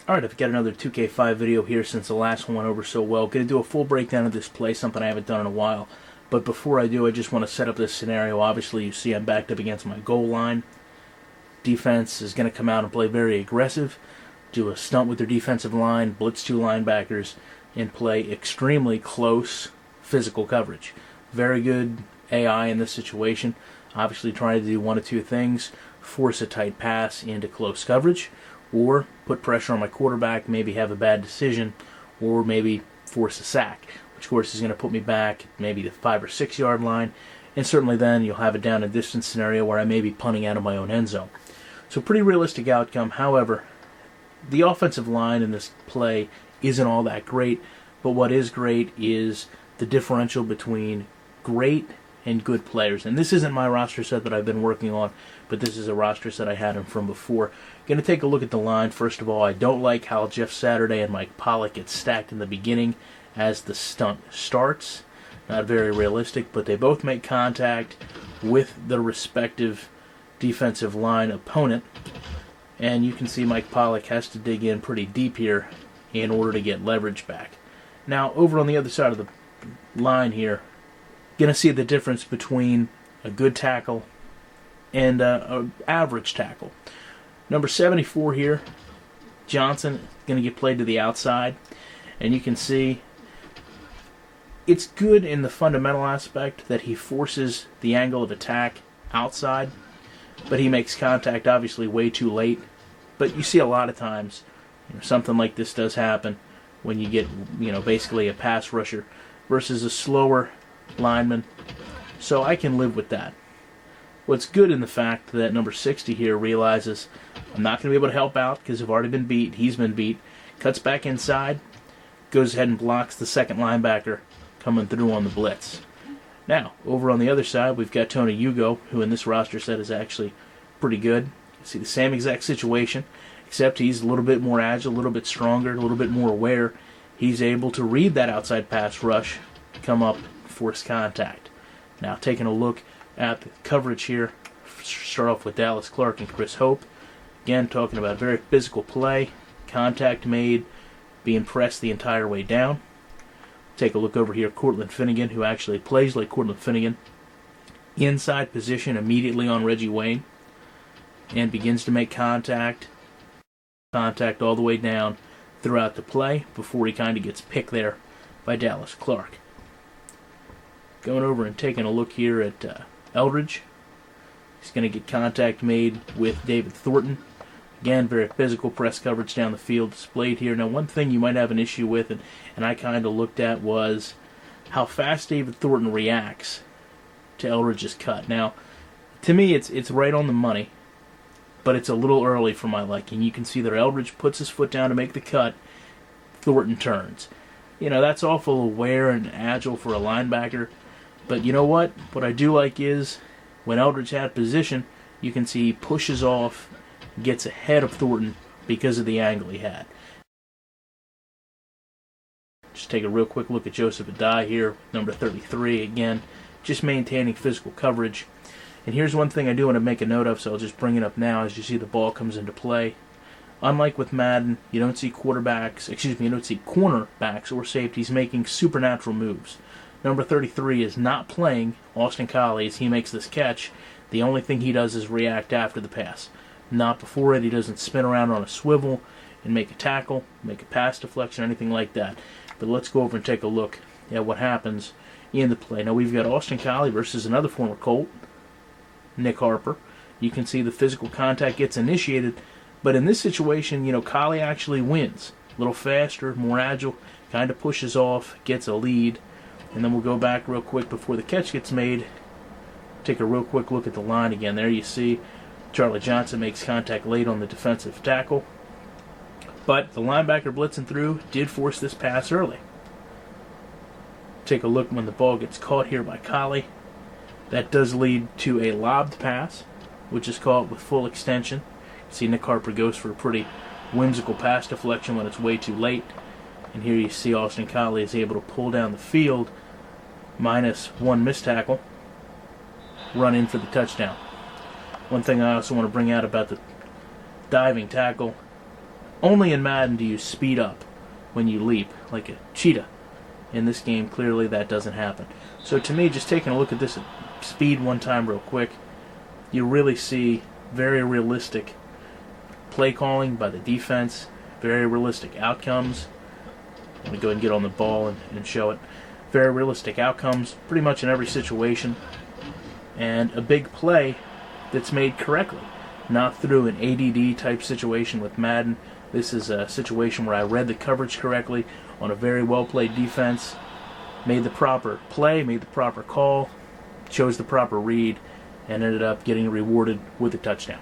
Alright, I've got another 2K5 video here since the last one went over so well. Going to do a full breakdown of this play, something I haven't done in a while. But before I do, I just want to set up this scenario. Obviously, you see I'm backed up against my goal line. Defense is going to come out and play very aggressive, do a stunt with their defensive line, blitz two linebackers, and play extremely close physical coverage. Very good AI in this situation. Obviously trying to do one of two things: force a tight pass into close coverage, or put pressure on my quarterback, maybe have a bad decision, or maybe force a sack, which of course is going to put me back maybe the 5 or 6 yard line, and certainly then you'll have a down and distance scenario where I may be punting out of my own end zone. So pretty realistic outcome. However, the offensive line in this play isn't all that great, but what is great is the differential between great and good players. And this isn't my roster set that I've been working on, but this is a roster set I had him from before. Going to take a look at the line. First of all, I don't like how Jeff Saturday and Mike Pollock get stacked in the beginning as the stunt starts. Not very realistic, but they both make contact with the respective defensive line opponent. And you can see Mike Pollock has to dig in pretty deep here in order to get leverage back. Now, over on the other side of the line here, going to see the difference between a good tackle and an average tackle. Number 74 here, Johnson, going to get played to the outside. And you can see it's good in the fundamental aspect that he forces the angle of attack outside, but he makes contact obviously way too late. But you see a lot of times, something like this does happen when you get, basically a pass rusher versus a slower lineman. So I can live with that. What's good in the fact that number 60 here realizes I'm not going to be able to help out because I've already been beat. He's been beat. Cuts back inside, goes ahead and blocks the second linebacker coming through on the blitz. Now, over on the other side, we've got Tony Hugo, who in this roster set is actually pretty good. You see the same exact situation, except he's a little bit more agile, a little bit stronger, a little bit more aware. He's able to read that outside pass rush, come up, force contact. Now, taking a look at the coverage here, start off with Dallas Clark and Chris Hope. Again, talking about very physical play, contact made, being pressed the entire way down. Take a look over here, Cortland Finnegan, who actually plays like Cortland Finnegan. Inside position immediately on Reggie Wayne, and begins to make contact all the way down throughout the play before he kind of gets picked there by Dallas Clark. Going over and taking a look here at Eldridge. He's going to get contact made with David Thornton. Again, very physical press coverage down the field displayed here. Now, one thing you might have an issue with, and I kind of looked at, was how fast David Thornton reacts to Eldridge's cut. Now, to me, it's right on the money, but it's a little early for my liking. You can see that Eldridge puts his foot down to make the cut. Thornton turns. That's awful aware and agile for a linebacker. But you know what? What I do like is when Eldridge had position, you can see he pushes off, gets ahead of Thornton because of the angle he had. Just take a real quick look at Joseph Adai here, number 33, again, just maintaining physical coverage. And here's one thing I do want to make a note of, so I'll just bring it up now as you see the ball comes into play. Unlike with Madden, you don't see cornerbacks or safeties making supernatural moves. Number 33 is not playing Austin Collie as he makes this catch. The only thing he does is react after the pass. Not before it. He doesn't spin around on a swivel and make a tackle, make a pass deflection, anything like that. But let's go over and take a look at what happens in the play. Now we've got Austin Collie versus another former Colt, Nick Harper. You can see the physical contact gets initiated, but in this situation, Collie actually wins. A little faster, more agile, kind of pushes off, gets a lead. And then we'll go back real quick before the catch gets made. Take a real quick look at the line again. There you see Charlie Johnson makes contact late on the defensive tackle. But the linebacker blitzing through did force this pass early. Take a look when the ball gets caught here by Collie. That does lead to a lobbed pass, which is caught with full extension. You see Nick Harper goes for a pretty whimsical pass deflection when it's way too late. And here you see Austin Collie is able to pull down the field, minus one missed tackle, run in for the touchdown. One thing I also want to bring out about the diving tackle Only in Madden do you speed up when you leap, like a cheetah. In this game, clearly that doesn't happen. So to me, just taking a look at this at speed one time real quick, you really see very realistic play calling by the defense, very realistic outcomes. Let me go ahead and get on the ball and show it. Very realistic outcomes pretty much in every situation. And a big play that's made correctly. Not through an ADD type situation with Madden. This is a situation where I read the coverage correctly on a very well played defense, made the proper play, made the proper call, chose the proper read, and ended up getting rewarded with a touchdown.